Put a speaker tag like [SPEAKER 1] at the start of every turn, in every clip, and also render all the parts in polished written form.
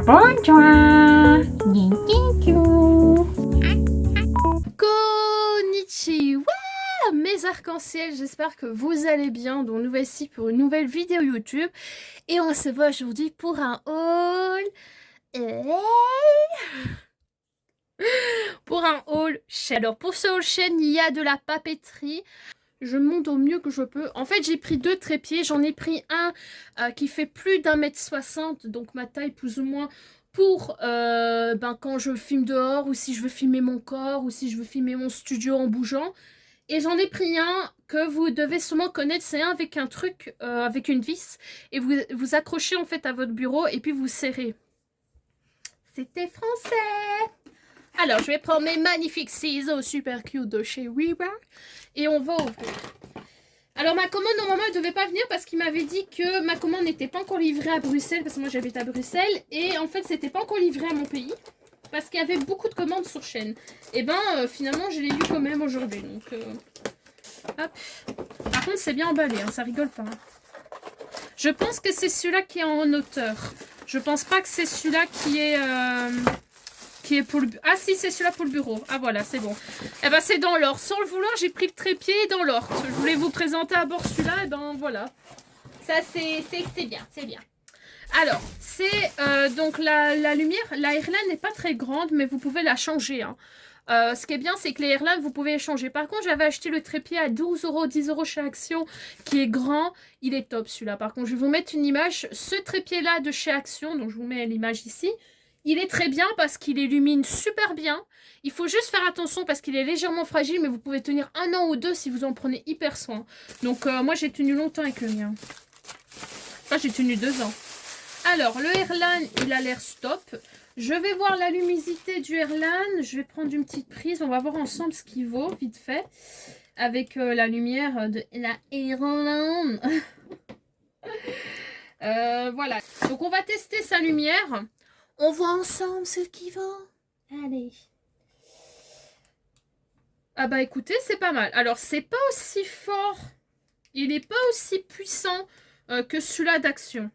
[SPEAKER 1] Bonjour.
[SPEAKER 2] Konnichiwa mes arcs-en-ciel, j'espère que vous allez bien. Donc nous voici pour une nouvelle vidéo YouTube. Et on se voit aujourd'hui pour un haul... Pour un haul chaîne. Alors pour ce haul chaîne, il y a de la papeterie. Je monte au mieux que je peux. En fait, j'ai pris 2 trépieds. J'en ai pris un qui fait plus d'1,60 m, donc ma taille plus ou moins, pour quand je filme dehors, ou si je veux filmer mon corps, ou si je veux filmer mon studio en bougeant. Et j'en ai pris un que vous devez sûrement connaître. C'est un avec un truc, avec une vis. Et vous accrochez en fait à votre bureau et puis vous serrez. C'était français. Alors, je vais prendre mes magnifiques ciseaux super cute de chez Reebok et on va ouvrir. Alors, ma commande, normalement, elle ne devait pas venir parce qu'il m'avait dit que ma commande n'était pas encore livrée à Bruxelles, parce que moi, j'habite à Bruxelles. Et en fait, c'était pas encore livré à mon pays parce qu'il y avait beaucoup de commandes sur chaîne. Et finalement, je l'ai eu quand même aujourd'hui. Donc, hop. Par contre, c'est bien emballé, hein, ça rigole pas. Hein. Je pense que c'est celui-là qui est en hauteur. Je pense pas que c'est celui-là qui est pour le... Ah si, c'est celui-là pour le bureau. Ah voilà, c'est bon. Eh ben c'est dans l'or. Sans le vouloir, j'ai pris le trépied dans l'or. Je voulais vous présenter à bord celui-là. Et ben voilà. Ça c'est bien, c'est bien. Alors, c'est donc la lumière. La Airline n'est pas très grande, mais vous pouvez la changer. Hein. Ce qui est bien, c'est que les Airline, vous pouvez les changer. Par contre, j'avais acheté le trépied à 12 €, 10 € chez Action, qui est grand. Il est top celui-là. Par contre, je vais vous mettre une image. Ce trépied-là de chez Action, donc je vous mets l'image ici. Il est très bien parce qu'il illumine super bien. Il faut juste faire attention parce qu'il est légèrement fragile, mais vous pouvez tenir 1 an ou 2 si vous en prenez hyper soin. Donc moi j'ai tenu longtemps avec le mien. Enfin j'ai tenu 2 ans. Alors le Airline, il a l'air stop. Je vais voir la luminosité du Airline. Je vais prendre une petite prise. On va voir ensemble ce qu'il vaut vite fait. Avec la lumière de la Airline. Voilà. Donc on va tester sa lumière. On voit ensemble ce qui vaut. Allez. Ah bah écoutez, c'est pas mal. Alors, c'est pas aussi fort. Il n'est pas aussi puissant que celui-là d'Action.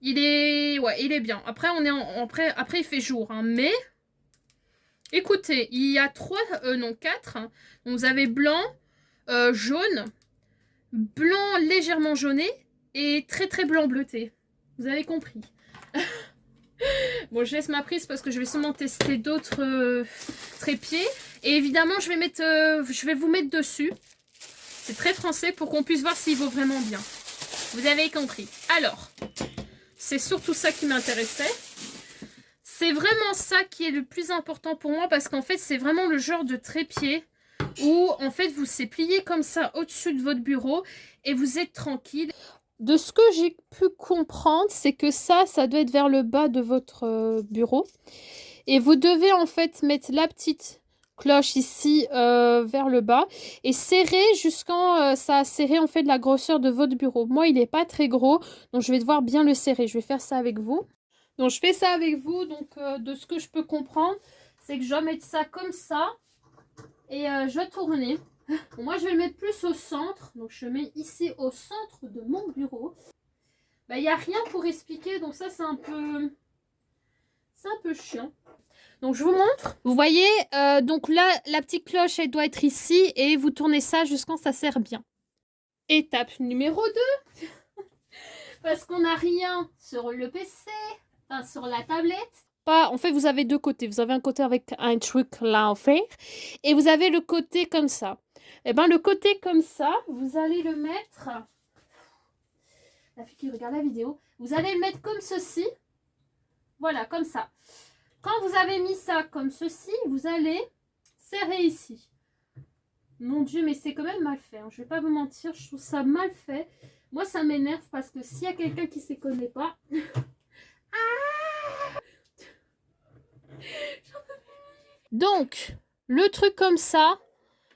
[SPEAKER 2] Il est... Ouais, il est bien. Après, on est après il fait jour. Hein. Mais, écoutez, il y a 4. Hein. Donc, vous avez blanc, jaune, blanc légèrement jauné et très très blanc bleuté. Vous avez compris. Bon, je laisse ma prise parce que je vais sûrement tester d'autres trépieds. Et évidemment, je vais vous mettre dessus. C'est très français pour qu'on puisse voir s'il vaut vraiment bien. Vous avez compris. Alors, c'est surtout ça qui m'intéressait. C'est vraiment ça qui est le plus important pour moi parce qu'en fait, c'est vraiment le genre de trépied où en fait, vous c'est plié comme ça au-dessus de votre bureau et vous êtes tranquille. De ce que j'ai pu comprendre, c'est que ça doit être vers le bas de votre bureau. Et vous devez en fait mettre la petite cloche ici vers le bas et serrer jusqu'en ça a serré en fait la grosseur de votre bureau. Moi, il n'est pas très gros, donc je vais devoir bien le serrer. Je vais faire ça avec vous. Donc, je fais ça avec vous. Donc, de ce que je peux comprendre, c'est que je dois mettre ça comme ça et je vais tourner. Bon, moi, je vais le mettre plus au centre. Donc, je mets ici au centre de mon bureau. Bah, il n'y a rien pour expliquer. Donc, ça, c'est un peu chiant. Donc, je vous montre. Vous voyez, donc là, la petite cloche, elle doit être ici. Et vous tournez ça jusqu'à ce que ça sert bien. Étape numéro 2. Parce qu'on n'a rien sur le PC. Enfin, sur la tablette. En fait, vous avez 2 côtés. Vous avez un côté avec un truc là en fer. Et vous avez le côté comme ça. Et bien, le côté comme ça, vous allez le mettre... La fille qui regarde la vidéo. Vous allez le mettre comme ceci. Voilà, comme ça. Quand vous avez mis ça comme ceci, vous allez serrer ici. Mon Dieu, mais c'est quand même mal fait. Hein. Je ne vais pas vous mentir, je trouve ça mal fait. Moi, ça m'énerve parce que s'il y a quelqu'un qui ne s'y connaît pas... Donc, le truc comme ça,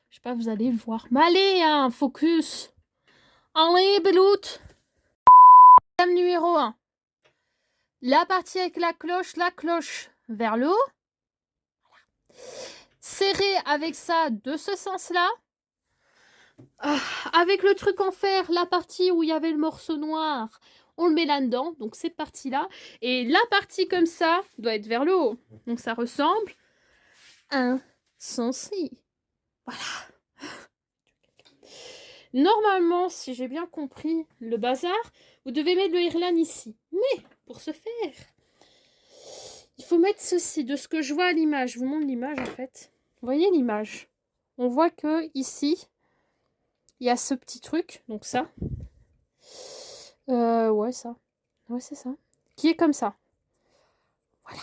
[SPEAKER 2] je sais pas, vous allez le voir. Mais allez, hein, focus. Allez, beloute. Thème numéro 1. La partie avec la cloche vers le haut. Voilà. Serré avec ça de ce sens-là. Avec le truc en fer, la partie où il y avait le morceau noir, On le met là-dedans, donc cette partie-là. Et la partie comme ça doit être vers le haut. Donc ça ressemble à un ceci. Voilà. Normalement, si j'ai bien compris le bazar, vous devez mettre le Irlan ici. Mais, pour ce faire, il faut mettre ceci. De ce que je vois à l'image, je vous montre l'image en fait. Vous voyez l'image? On voit que ici, il y a ce petit truc, donc ça. Ouais, ça. Ouais, c'est ça. Qui est comme ça. Voilà.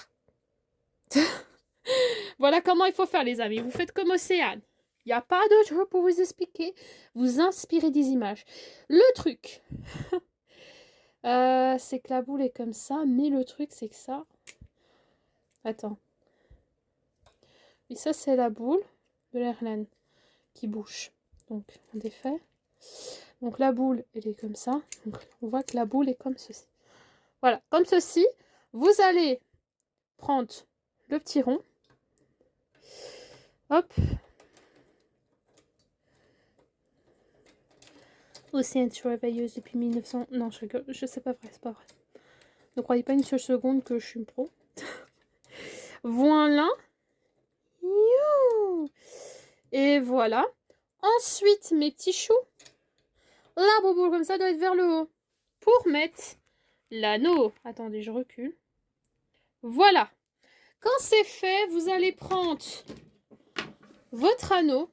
[SPEAKER 2] Voilà comment il faut faire, les amis. Vous faites comme Océane. Il n'y a pas de truc pour vous expliquer. Vous inspirez des images. Le truc, c'est que la boule est comme ça, mais le truc, c'est que ça... Attends. Et ça, c'est la boule de l'Airlan qui bouge. Donc, on défait. Donc, la boule, elle est comme ça. Donc, on voit que la boule est comme ceci. Voilà, comme ceci. Vous allez prendre le petit rond. Hop. Océane sur réveilleuse depuis 1900... Non, je sais pas vrai, c'est pas vrai. Ne croyez pas une seule seconde que je suis une pro. Voilà. Et voilà. Ensuite, mes petits choux. La boule comme ça doit être vers le haut. Pour mettre l'anneau. Attendez, je recule. Voilà. Quand c'est fait, vous allez prendre votre anneau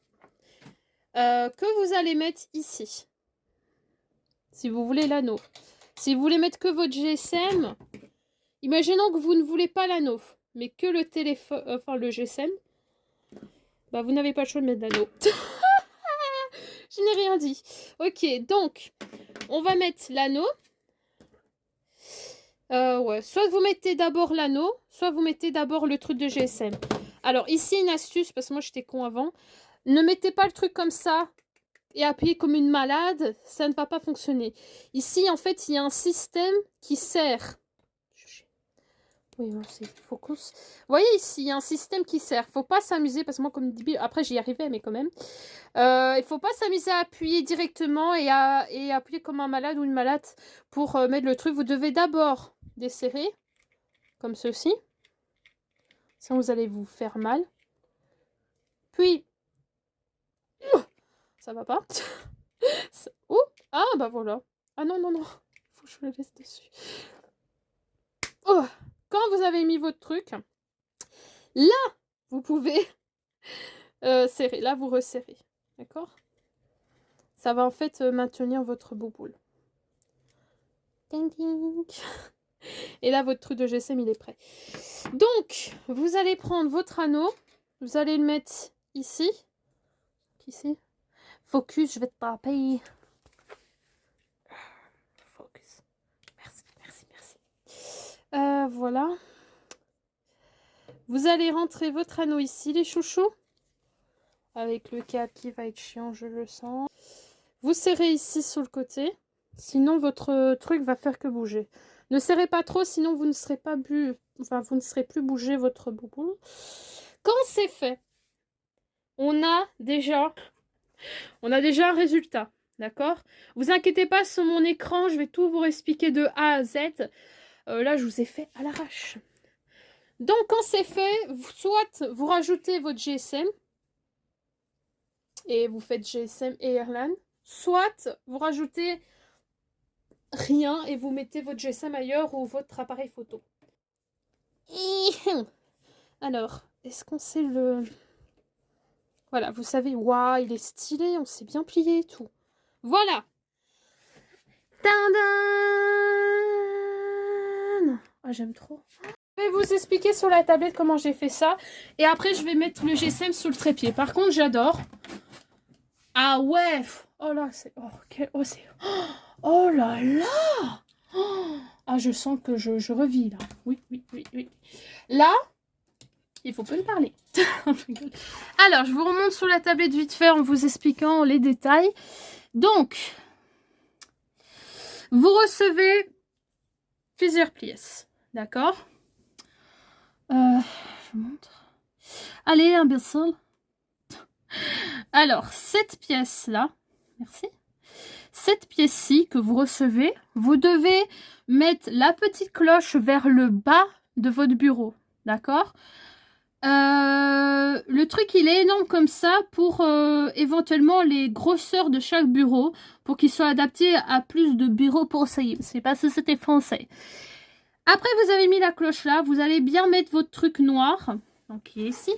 [SPEAKER 2] que vous allez mettre ici. Si vous voulez l'anneau. Si vous voulez mettre que votre GSM, imaginons que vous ne voulez pas l'anneau, mais que le téléphone, enfin le GSM, bah vous n'avez pas le choix de mettre l'anneau. Je n'ai rien dit. Ok, donc, on va mettre l'anneau. Ouais, soit vous mettez d'abord l'anneau, soit vous mettez d'abord le truc de GSM. Alors, ici, une astuce, parce que moi, j'étais con avant. Ne mettez pas le truc comme ça et appuyez comme une malade, ça ne va pas fonctionner. Ici, en fait, il y a un système qui sert. Oui, c'est focus. Vous voyez ici, il y a un système qui sert. Faut pas s'amuser, parce que moi, comme débile, après j'y arrivais, mais quand même. Il faut pas s'amuser à appuyer directement et appuyer comme un malade ou une malade pour mettre le truc. Vous devez d'abord desserrer, comme ceci. Sinon, vous allez vous faire mal. Puis, ça va pas. Oh, ah, bah voilà. Ah non, non, non. Faut que je le laisse dessus. Oh, quand vous avez mis votre truc, là, vous pouvez serrer. Là, vous resserrez. D'accord? Ça va en fait maintenir votre bouboule. Ding, ding. Et là, votre truc de GSM, il est prêt. Donc, vous allez prendre votre anneau. Vous allez le mettre ici. Ici. Focus, je vais te taper. Focus. Merci, merci, merci. Voilà. Vous allez rentrer votre anneau ici, les chouchous. Avec le câble qui va être chiant, je le sens. Vous serrez ici sur le côté. Sinon, votre truc va faire que bouger. Ne serrez pas trop, sinon vous ne serez pas vous ne serez plus bouger votre bouboule. Quand c'est fait, on a déjà un résultat. D'accord? Vous inquiétez pas, sur mon écran, je vais tout vous expliquer de A à Z. Là, je vous ai fait à l'arrache. Donc, quand c'est fait, soit vous rajoutez votre GSM et vous faites GSM et Airlan, soit vous rajoutez rien et vous mettez votre GSM ailleurs ou votre appareil photo. Alors, est-ce qu'on sait le... Voilà, vous savez, waouh, il est stylé, on s'est bien plié et tout. Voilà. Tadam! Ah, j'aime trop. Je vais vous expliquer sur la tablette comment j'ai fait ça. Et après, je vais mettre le GSM sous le trépied. Par contre, j'adore. Ah ouais. Oh là, c'est... Oh, quel... oh, c'est... Oh là là. Ah, je sens que je revis, là. Oui, oui, oui, oui. Là, il faut pas me parler. Alors, je vous remonte sur la tablette vite fait en vous expliquant les détails. Donc, vous recevez plusieurs pièces. D'accord? Je vous montre. Allez, imbécile. Alors, cette pièce-là, merci. cette pièce-ci que vous recevez, vous devez mettre la petite cloche vers le bas de votre bureau. D'accord? Le truc, il est énorme comme ça pour éventuellement les grosseurs de chaque bureau, pour qu'il soit adapté à plus de bureaux possibles. Je sais pas si c'était français. Après, vous avez mis la cloche là, vous allez bien mettre votre truc noir, donc qui est ici,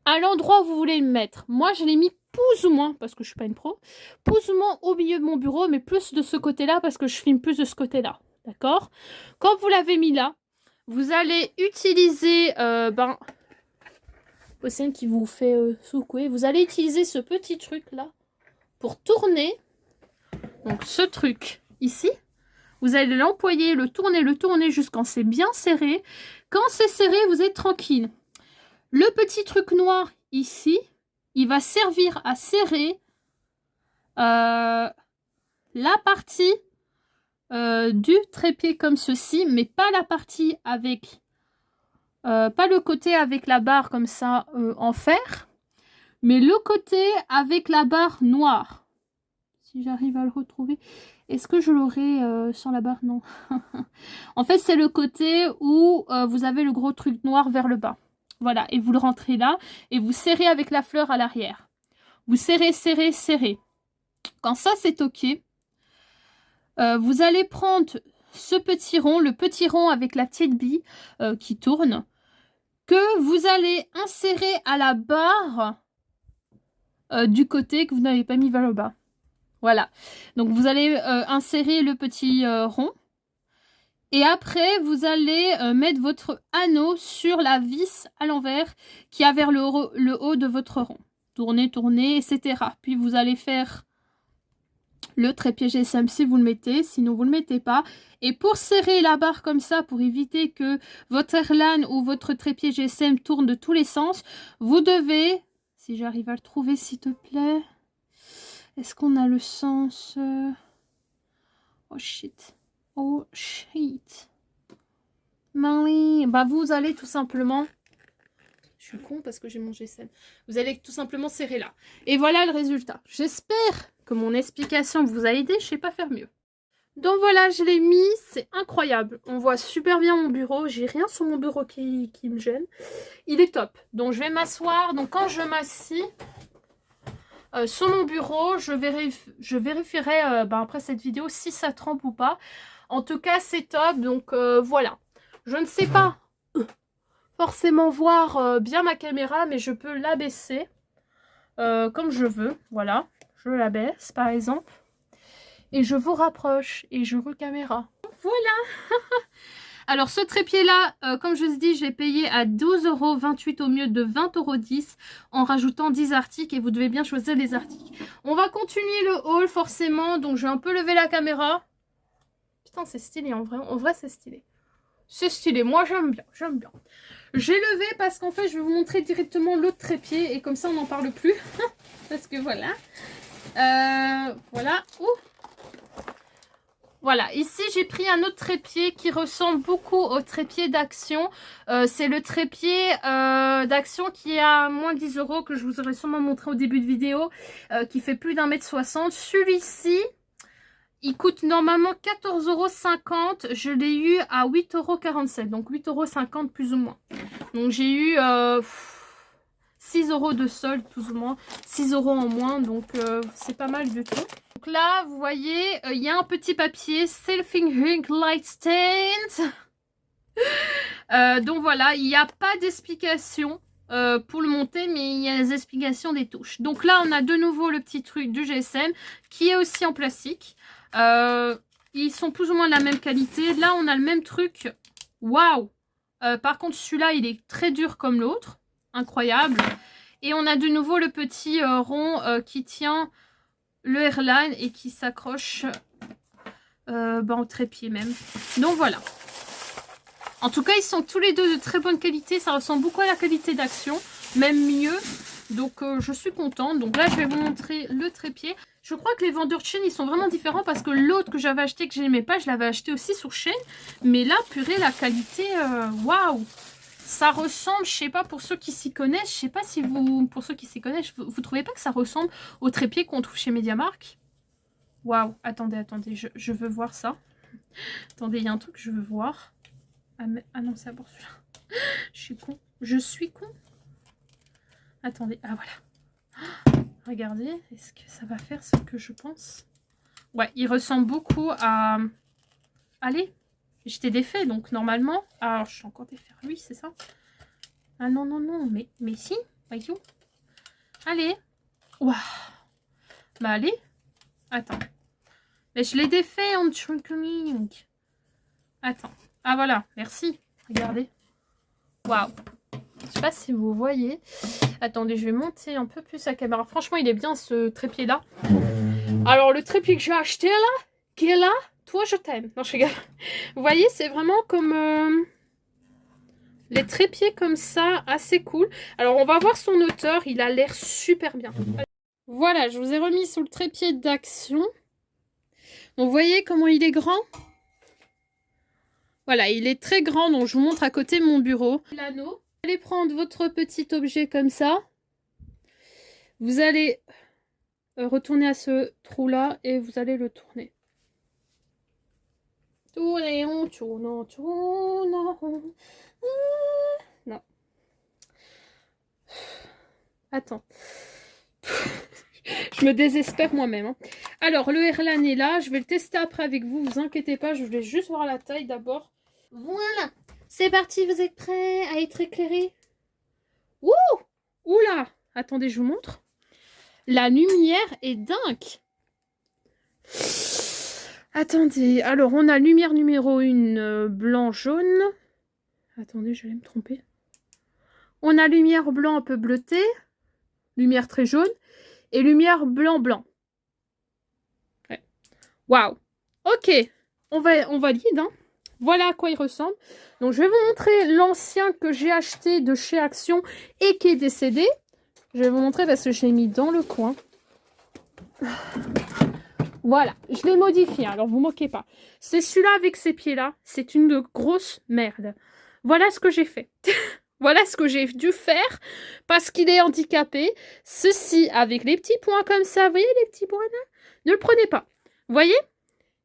[SPEAKER 2] à l'endroit où vous voulez le mettre. Moi, je l'ai mis plus ou moins, parce que je suis pas une pro, plus ou moins au milieu de mon bureau, mais plus de ce côté-là, parce que je filme plus de ce côté-là. D'accord? Quand vous l'avez mis là, vous allez utiliser, Océane qui vous fait secouer, vous allez utiliser ce petit truc-là pour tourner, donc ce truc ici. Vous allez l'employer, le tourner jusqu'à c'est bien serré. Quand c'est serré, vous êtes tranquille. Le petit truc noir ici, il va servir à serrer la partie du trépied comme ceci, mais pas la partie avec, pas le côté avec la barre comme ça en fer, mais le côté avec la barre noire. Si j'arrive à le retrouver. Est-ce que je l'aurai sans la barre? Non. En fait, c'est le côté où vous avez le gros truc noir vers le bas. Voilà, et vous le rentrez là, et vous serrez avec la fleur à l'arrière. Vous serrez, serrez, serrez. Quand ça, c'est OK, vous allez prendre ce petit rond, le petit rond avec la petite bille qui tourne, que vous allez insérer à la barre du côté que vous n'avez pas mis vers le bas. Voilà, donc vous allez insérer le petit rond. Et après, vous allez mettre votre anneau sur la vis à l'envers qui a vers le haut de votre rond. Tournez, tournez, etc. Puis vous allez faire le trépied GSM si vous le mettez, sinon vous ne le mettez pas. Et pour serrer la barre comme ça, pour éviter que votre airline ou votre trépied GSM tourne de tous les sens, vous devez, si j'arrive à le trouver s'il te plaît, est-ce qu'on a le sens oh shit. Oh shit. Marie. Bah vous allez tout simplement... Je suis con parce que j'ai mon GSM. Vous allez tout simplement serrer là. Et voilà le résultat. J'espère que mon explication vous a aidé. Je sais pas faire mieux. Donc voilà, je l'ai mis. C'est incroyable. On voit super bien mon bureau. J'ai rien sur mon bureau qui me gêne. Il est top. Donc je vais m'asseoir. Donc quand je m'assis... sur mon bureau, je vérifierai après cette vidéo si ça trempe ou pas. En tout cas, c'est top. Donc voilà. Je ne sais pas forcément voir bien ma caméra, mais je peux l'abaisser comme je veux. Voilà. Je l'abaisse par exemple. Et je vous rapproche et je recaméra. Voilà. Alors ce trépied-là, comme je vous dis, je l'ai payé à 12,28 € au mieux de 20,10 € en rajoutant 10 articles et vous devez bien choisir les articles. On va continuer le haul forcément, donc je vais un peu lever la caméra. Putain, c'est stylé en vrai c'est stylé. C'est stylé, moi j'aime bien, j'aime bien. J'ai levé parce qu'en fait je vais vous montrer directement l'autre trépied et comme ça on n'en parle plus. Parce que voilà. Voilà. Ouh. Voilà, ici j'ai pris un autre trépied qui ressemble beaucoup au trépied d'Action. C'est le trépied d'Action qui est à moins de 10 € que je vous aurais sûrement montré au début de vidéo, qui fait plus d'1,60 m. Celui-ci, il coûte normalement 14,50 €. Je l'ai eu à 8,47 €, donc 8,50 € plus ou moins. Donc j'ai eu 6 € de solde plus ou moins, 6 € en moins, donc c'est pas mal du tout. Donc là, vous voyez, il y a un petit papier, Selfing Ring Light Stand. Donc voilà, il n'y a pas d'explication pour le monter, mais il y a des explications des touches. Donc là, on a de nouveau le petit truc du GSM qui est aussi en plastique. Ils sont plus ou moins de la même qualité. Là, on a le même truc. Waouh! Par contre, celui-là, il est très dur comme l'autre. Incroyable. Et on a de nouveau le petit rond qui tient le airline et qui s'accroche au trépied même. Donc voilà. En tout cas, ils sont tous les deux de très bonne qualité. Ça ressemble beaucoup à la qualité d'Action, même mieux. Donc je suis contente. Donc là, je vais vous montrer le trépied. Je crois que les vendeurs de chaîne, ils sont vraiment différents parce que l'autre que j'avais acheté, que je n'aimais pas, je l'avais acheté aussi sur chaîne. Mais là, purée, la qualité, waouh! ça ressemble, je sais pas, pour ceux qui s'y connaissent, je sais pas si vous, pour ceux qui s'y connaissent, vous trouvez pas que ça ressemble au trépied qu'on trouve chez MediaMarkt? Waouh, attendez, je veux voir ça. Attendez, il y a un truc que je veux voir. Ah, mais, ah non, c'est à bord celui-là. Je suis con. Attendez, ah voilà. Regardez, est-ce que ça va faire ce que je pense? Ouais, il ressemble beaucoup à... Allez, j'étais défait, donc normalement... Alors, je suis encore défait. Oui, c'est ça. Ah non, mais si, voyons. Allez. Waouh. Bah allez. Attends. Mais je l'ai défait en coming. Attends. Ah voilà, merci. Regardez. Waouh. Je sais pas si vous voyez. Attendez, je vais monter un peu plus la caméra. Franchement, il est bien ce trépied-là. Alors, le trépied que j'ai acheté là, qui est là, toi, je t'aime. Non, je rigole. Vous voyez, c'est vraiment comme... les trépieds comme ça, assez cool. Alors, on va voir son auteur. Il a l'air super bien. Voilà, je vous ai remis sur le trépied d'Action. Donc, vous voyez comment il est grand? Voilà, il est très grand. Donc, je vous montre à côté mon bureau. L'anneau. Vous allez prendre votre petit objet comme ça. Vous allez retourner à ce trou-là et vous allez le tourner. Tournez, on tourne, on tourne. Non. Attends. Je me désespère moi-même. Hein. Alors, le Erlan est là. Je vais le tester après avec vous. Vous inquiétez pas. Je voulais juste voir la taille d'abord. Voilà. C'est parti. Vous êtes prêts à être éclairés? Ouh! Oula! Attendez, je vous montre. La lumière est dingue. Attendez. Alors, on a lumière numéro 1, blanc-jaune. Attendez, je vais me tromper. On a lumière blanc un peu bleutée. Lumière très jaune. Et lumière blanc-blanc. Ouais. Waouh. Ok. On valide. Hein. Voilà à quoi il ressemble. Donc, je vais vous montrer l'ancien que j'ai acheté de chez Action et qui est décédé. Je vais vous montrer parce que je l'ai mis dans le coin. Voilà. Je l'ai modifié. Alors, vous moquez pas. C'est celui-là avec ces pieds-là. C'est une grosse merde. Voilà ce que j'ai fait. Voilà ce que j'ai dû faire parce qu'il est handicapé. Ceci avec les petits points comme ça. Vous voyez les petits points là? Ne le prenez pas. Vous voyez?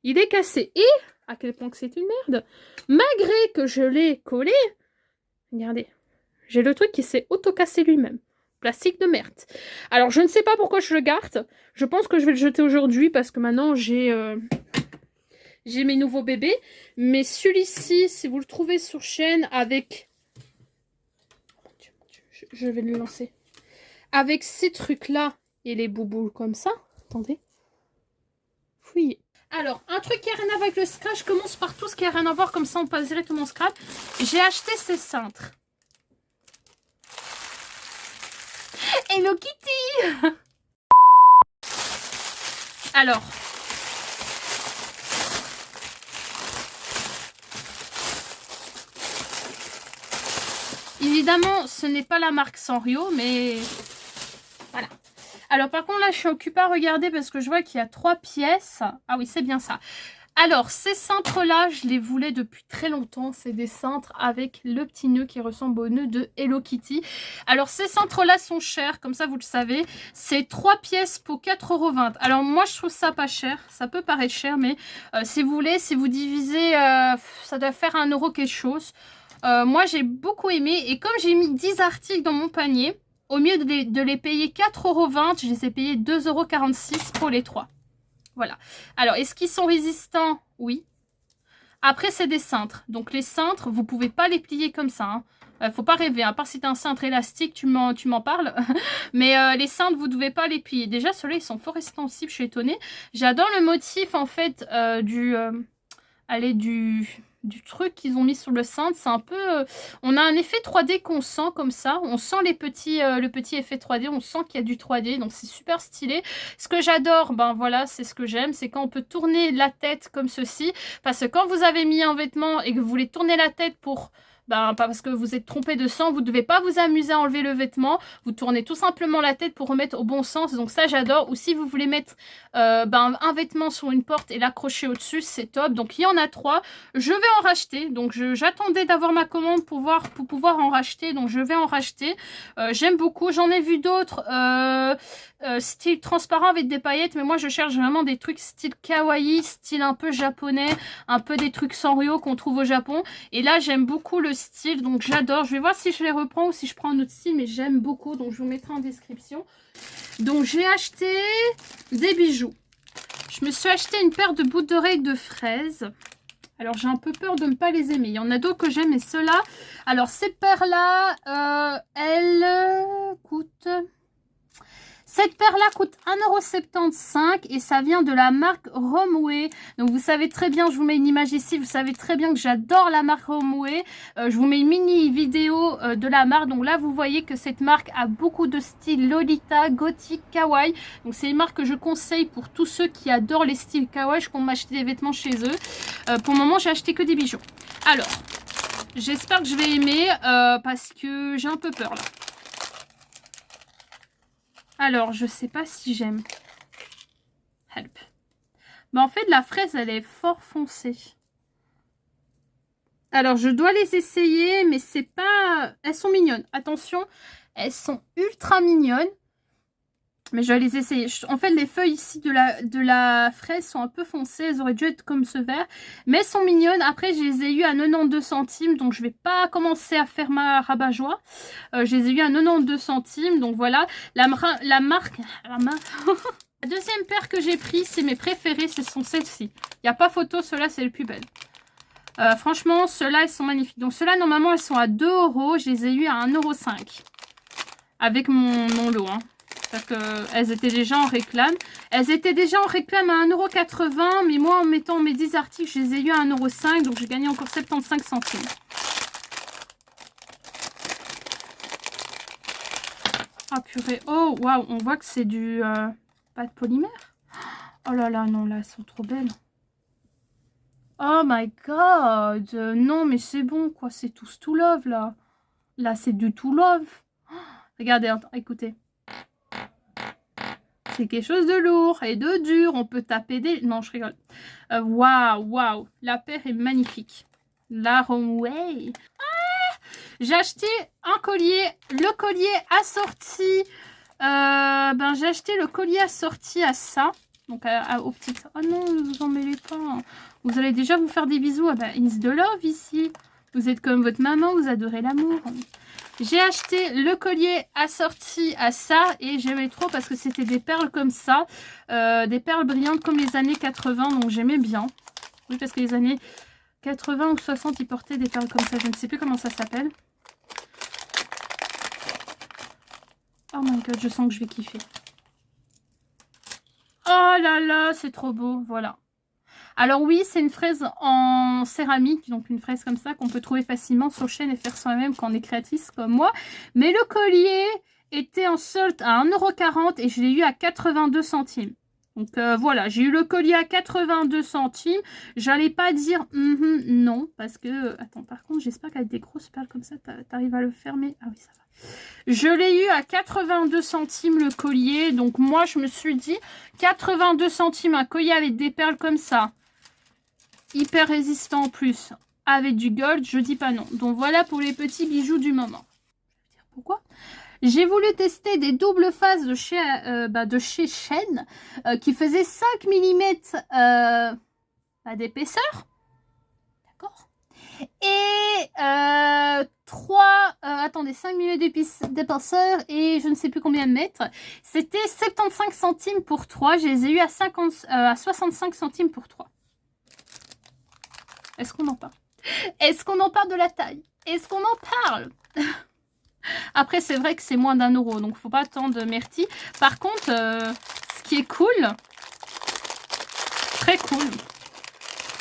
[SPEAKER 2] Il est cassé. Et à quel point que c'est une merde. Malgré que je l'ai collé. Regardez. J'ai le truc qui s'est auto-cassé lui-même. Plastique de merde. Alors je ne sais pas pourquoi je le garde. Je pense que je vais le jeter aujourd'hui parce que maintenant j'ai mes nouveaux bébés. Mais celui-ci, si vous le trouvez sur chaîne avec... Je vais le lancer. Avec ces trucs-là et les bouboules comme ça. Attendez. Fouillez. Alors, un truc qui n'a rien à voir avec le scratch. Je commence par tout ce qui n'a rien à voir. Comme ça, on passe directement au scratch. J'ai acheté ces cintres. Hello Kitty. Alors. Évidemment, ce n'est pas la marque Sanrio, mais voilà. Alors, par contre, là, je suis occupée à regarder parce que je vois qu'il y a 3 pièces. Ah oui, c'est bien ça. Alors, ces cintres-là, je les voulais depuis très longtemps. C'est des cintres avec le petit nœud qui ressemble au nœud de Hello Kitty. Alors, ces cintres-là sont chers, comme ça, vous le savez. C'est 3 pièces pour 4,20 €. Alors, moi, je trouve ça pas cher. Ça peut paraître cher, mais si vous voulez, si vous divisez, ça doit faire 1 € quelque chose. Moi, j'ai beaucoup aimé. Et comme j'ai mis 10 articles dans mon panier, au mieux de les payer 4,20 €, je les ai payés 2,46 € pour les 3. Voilà. Alors, est-ce qu'ils sont résistants? Oui. Après, c'est des cintres. Donc, les cintres, vous ne pouvez pas les plier comme ça. Hein. Faut pas rêver. À part si tu as un cintre élastique, tu m'en parles. Mais les cintres, vous ne devez pas les plier. Déjà, ceux-là, ils sont fort extensibles. Je suis étonnée. J'adore le motif, en fait, du truc qu'ils ont mis sur le cintre. C'est un peu... on a un effet 3D qu'on sent comme ça. On sent le petit effet 3D. On sent qu'il y a du 3D. Donc, c'est super stylé. Ce que j'adore, ben voilà, c'est ce que j'aime. C'est quand on peut tourner la tête comme ceci. Parce que quand vous avez mis un vêtement et que vous voulez tourner la tête pour Ben, pas parce que vous êtes trompé de sens, vous ne devez pas vous amuser à enlever le vêtement. Vous tournez tout simplement la tête pour remettre au bon sens. Donc ça, j'adore. Ou si vous voulez mettre un vêtement sur une porte et l'accrocher au-dessus, c'est top. Donc il y en a 3. Je vais en racheter. Donc j'attendais d'avoir ma commande pour pouvoir en racheter. Donc je vais en racheter. J'aime beaucoup. J'en ai vu d'autres style transparent avec des paillettes. Mais moi, je cherche vraiment des trucs style kawaii, style un peu japonais. Un peu des trucs Sanrio qu'on trouve au Japon. Et là, j'aime beaucoup le style, donc j'adore. Je vais voir si je les reprends ou si je prends un autre style, mais j'aime beaucoup, donc je vous mettrai en description. Donc j'ai acheté des bijoux. Je me suis acheté une paire de boucles d'oreilles de fraises. Alors j'ai un peu peur de ne pas les aimer. Il y en a d'autres que j'aime, mais ceux-là... Alors ces paires-là, elles coûtent... Cette paire-là coûte 1,75 € et ça vient de la marque Romwe. Donc vous savez très bien, je vous mets une image ici, vous savez très bien que j'adore la marque Romwe. Je vous mets une mini vidéo de la marque. Donc là, vous voyez que cette marque a beaucoup de styles Lolita, gothique, kawaii. Donc c'est une marque que je conseille pour tous ceux qui adorent les styles kawaii, qui vont m'acheter des vêtements chez eux. Pour le moment, j'ai acheté que des bijoux. Alors, j'espère que je vais aimer parce que j'ai un peu peur là. Alors, je sais pas si j'aime. Help. Mais en fait, la fraise, elle est fort foncée. Alors, je dois les essayer, mais c'est pas... Elles sont mignonnes. Attention, elles sont ultra mignonnes. Mais je vais les essayer. En fait, les feuilles ici de la fraise sont un peu foncées. Elles auraient dû être comme ce vert. Mais elles sont mignonnes. Après, je les ai eues à 92 centimes. Donc, je vais pas commencer à faire ma rabat-joie. Je les ai eues à 92 centimes. Donc, voilà. La marque... La deuxième paire que j'ai pris, c'est mes préférées. Ce sont celles-ci. Il n'y a pas photo. Ceux-là, c'est les plus belles. Franchement, ceux-là, ils sont magnifiques. Donc, ceux-là, normalement, elles sont à 2 €. Je les ai eues à 1,05 € avec mon lot, hein. Parce qu'elles étaient déjà en réclame. Elles étaient déjà en réclame à 1,80 €. Mais moi, en mettant mes 10 articles, je les ai eu à 1,05 €. Donc, j'ai gagné encore 75 centimes. Ah, purée. Oh, waouh. On voit que c'est du... pas de polymère. Oh là là, non. Là, elles sont trop belles. Oh my god. Non, mais c'est bon, quoi. C'est tous tout love, là. Là, c'est du tout love. Regardez, écoutez. C'est quelque chose de lourd et de dur. On peut taper des... Non, je rigole. Waouh, waouh. La paire est magnifique. La Romwe. Ah, j'ai acheté un collier. Le collier assorti. J'ai acheté le collier assorti à ça. Donc, aux petites... Oh non, ne vous en mêlez pas. Vous allez déjà vous faire des bisous. Ah bah, it's the love ici. Vous êtes comme votre maman. Vous adorez l'amour. J'ai acheté le collier assorti à ça et j'aimais trop parce que c'était des perles comme ça, des perles brillantes comme les années 80, donc j'aimais bien. Oui, parce que les années 80 ou 60, ils portaient des perles comme ça, je ne sais plus comment ça s'appelle. Oh my god, je sens que je vais kiffer. Oh là là, c'est trop beau, voilà. Alors oui, c'est une fraise en céramique, donc une fraise comme ça qu'on peut trouver facilement sur chaîne et faire soi-même quand on est créatrice comme moi. Mais le collier était en solde à 1,40 € et je l'ai eu à 82 centimes. Donc voilà, j'ai eu le collier à 82 centimes. J'allais pas dire non, parce que... Attends, par contre, j'espère qu'avec des grosses perles comme ça, t'arrives à le fermer. Ah oui, ça va. Je l'ai eu à 82 centimes le collier. Donc moi, je me suis dit, 82 centimes un collier avec des perles comme ça. Hyper résistant en plus. Avec du gold, je dis pas non. Donc voilà pour les petits bijoux du moment. Pourquoi ? J'ai voulu tester des doubles faces de chez Shein qui faisaient 5 mm d'épaisseur. D'accord. Et 5 mm d'épaisseur et je ne sais plus combien de mètres. C'était 75 centimes pour 3. Je les ai eu à 65 centimes pour 3. Est-ce qu'on en parle? Est-ce qu'on en parle de la taille? Est-ce qu'on en parle? Après, c'est vrai que c'est moins d'1 €, donc faut pas attendre myrtille. Par contre, ce qui est cool, très cool,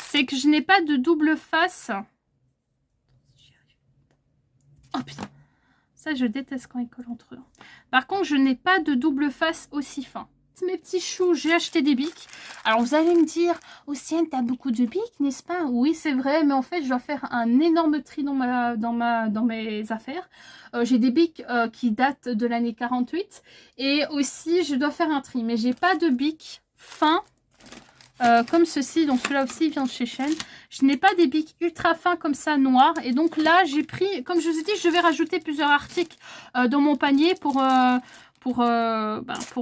[SPEAKER 2] c'est que je n'ai pas de double face. Oh putain, ça je déteste quand ils collent entre eux. Par contre, je n'ai pas de double face aussi fin. mes petits choux, j'ai acheté des bics. Alors vous allez me dire, Océane, t'as beaucoup de bics, n'est-ce pas? Oui, c'est vrai, mais en fait, je dois faire un énorme tri dans mes affaires. J'ai des bics qui datent de l'année 48 et aussi, je dois faire un tri, mais j'ai pas de bics fins comme ceci. Donc celui-là aussi vient de chez Shein. Je n'ai pas des bics ultra fins comme ça noirs. Et donc là, j'ai pris, comme je vous ai dit, je vais rajouter plusieurs articles dans mon panier pour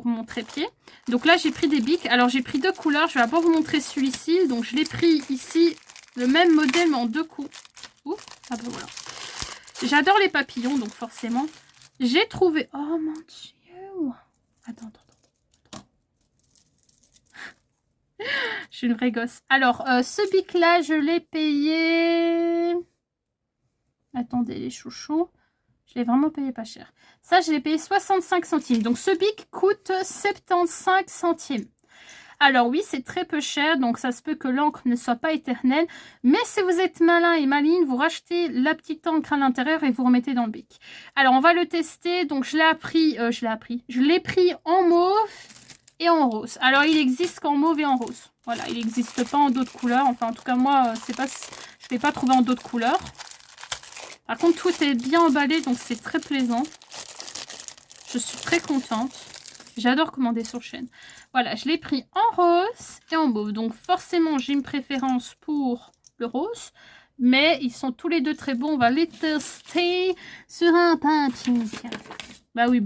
[SPEAKER 2] mon trépied. Donc là, j'ai pris des bics. Alors j'ai pris deux couleurs. Je vais d'abord vous montrer celui-ci. Donc je l'ai pris ici, le même modèle mais en deux coups. Ouh, ah ben voilà. J'adore les papillons, donc forcément. J'ai trouvé... Oh mon Dieu. Attends. Je suis une vraie gosse. Alors, ce bic-là, je l'ai payé... Attendez, les chouchous. Je l'ai vraiment payé pas cher. Ça, je l'ai payé 65 centimes. Donc, ce bic coûte 75 centimes. Alors oui, c'est très peu cher, donc ça se peut que l'encre ne soit pas éternelle. Mais si vous êtes malin et maligne, vous rachetez la petite encre à l'intérieur et vous remettez dans le bic. Alors, on va le tester. Donc, je l'ai pris en mauve et en rose. Alors, il existe qu'en mauve et en rose. Voilà, il n'existe pas en d'autres couleurs. Enfin, en tout cas, moi, je ne l'ai pas trouvé en d'autres couleurs. Par contre, tout est bien emballé, donc c'est très plaisant. Je suis très contente. J'adore commander sur Shein. Voilà, je l'ai pris en rose et en mauve. Donc forcément, j'ai une préférence pour le rose. Mais ils sont tous les deux très bons. On va les tester sur un papier. Bah oui.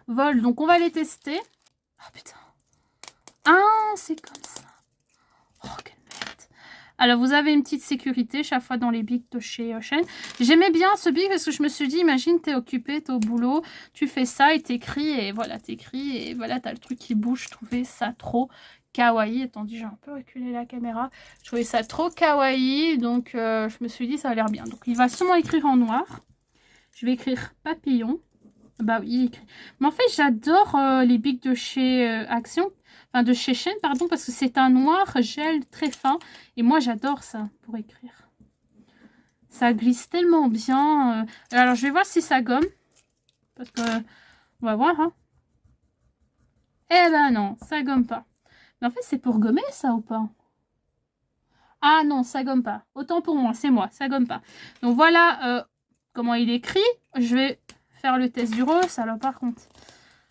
[SPEAKER 2] Vol, donc on va les tester. Oh putain. Ah, c'est comme ça. Oh, quelle merde. Alors, vous avez une petite sécurité chaque fois dans les bics de chez Shein. J'aimais bien ce bic parce que je me suis dit, imagine, t'es occupé, t'es au boulot, tu fais ça et t'écris et voilà, t'as le truc qui bouge. Je trouvais ça trop kawaii. Attendez, j'ai un peu reculé la caméra. Je trouvais ça trop kawaii, donc je me suis dit, ça a l'air bien. Donc, il va sûrement écrire en noir. Je vais écrire papillon. Bah oui, il écrit. Mais en fait, j'adore les bics de chez Action. Enfin, de chez Shein, pardon, parce que c'est un noir gel très fin. Et moi, j'adore ça pour écrire. Ça glisse tellement bien. Alors, je vais voir si ça gomme. Parce que, on va voir, hein. Eh ben non, ça gomme pas. Mais en fait, c'est pour gommer, ça, ou pas? Ah non, ça gomme pas. Autant pour moi, c'est moi, ça gomme pas. Donc, voilà comment il écrit. Je vais faire le test du rose. Alors, par contre,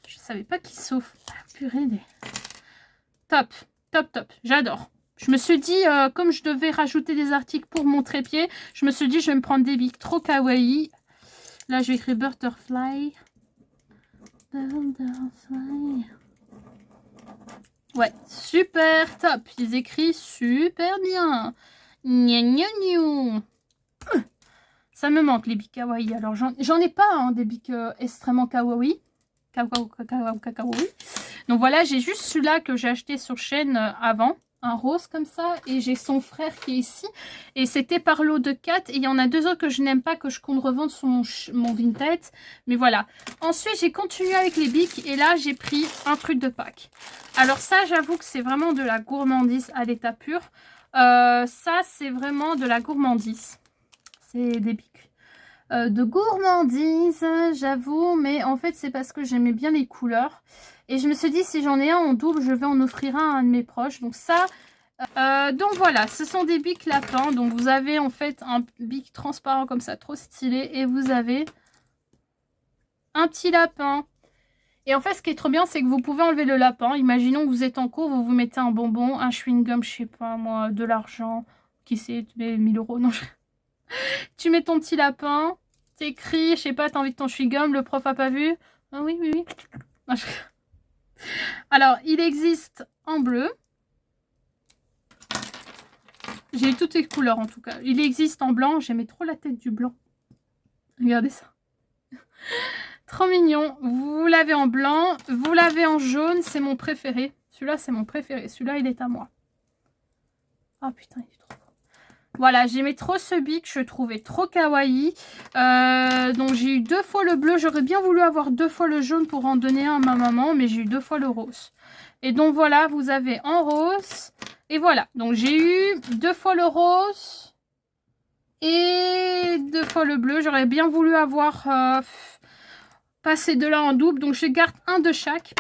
[SPEAKER 2] je savais pas qu'il souffle. Ah, purée des... Top. J'adore. Je me suis dit, comme je devais rajouter des articles pour mon trépied, je me suis dit, je vais me prendre des bics trop kawaii. Là, je vais écrire butterfly. Ouais, super top. Ils écrivent super bien. Gna gna gna. Ça me manque les bics kawaii. Alors, j'en ai pas hein, des bics extrêmement kawaii. Kawaii. Donc voilà, j'ai juste celui-là que j'ai acheté sur Shein avant, un rose comme ça, et j'ai son frère qui est ici, et c'était par lot de 4, et il y en a deux autres que je n'aime pas, que je compte revendre sur mon Vinted, mais voilà. Ensuite, j'ai continué avec les bics, et là, j'ai pris un truc de Pâques. Alors ça, j'avoue que c'est vraiment de la gourmandise à l'état pur. Ça, c'est vraiment de la gourmandise. C'est des bics. De gourmandise, j'avoue, mais en fait c'est parce que j'aimais bien les couleurs et je me suis dit si j'en ai un en double je vais en offrir un à un de mes proches. Donc ça, donc voilà, ce sont des bics lapins. Donc vous avez en fait un bic transparent comme ça, trop stylé, et vous avez un petit lapin. Et en fait ce qui est trop bien, c'est que vous pouvez enlever le lapin. Imaginons que vous êtes en cours, vous vous mettez un bonbon, un chewing-gum, je sais pas moi, de l'argent, qui sait, tu mets 1000 €, non, tu mets ton petit lapin, t'écris, je sais pas, t'as envie de ton chewing-gum, le prof a pas vu. Ah oui. Non, alors, il existe en bleu. J'ai toutes les couleurs en tout cas. Il existe en blanc, j'aimais trop la tête du blanc. Regardez ça. Trop mignon. Vous l'avez en blanc, vous l'avez en jaune, c'est mon préféré. Celui-là, c'est mon préféré. Celui-là, il est à moi. Ah putain, il est trop beau. Voilà, j'aimais trop ce bic, je le trouvais trop kawaii. Donc j'ai eu 2 fois le bleu. J'aurais bien voulu avoir 2 fois le jaune pour en donner un à ma maman, mais j'ai eu 2 fois le rose. Et donc voilà, vous avez en rose. Et voilà, donc j'ai eu 2 fois le rose et 2 fois le bleu. J'aurais bien voulu avoir passé de là en double, donc je garde un de chaque.